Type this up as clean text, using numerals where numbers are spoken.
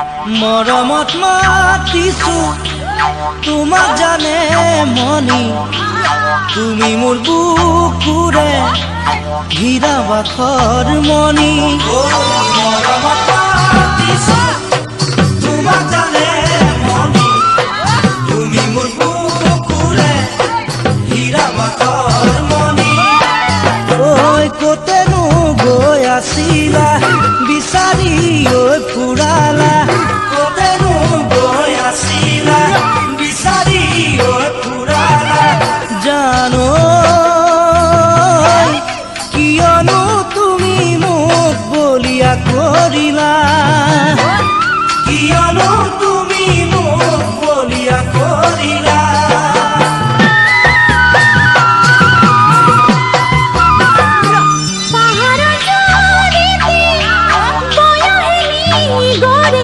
মৰমত মাতিছো তোমাক জানে মনি তুমি মোৰ বুকুৰে হীৰা বাখৰ মনি মৰমত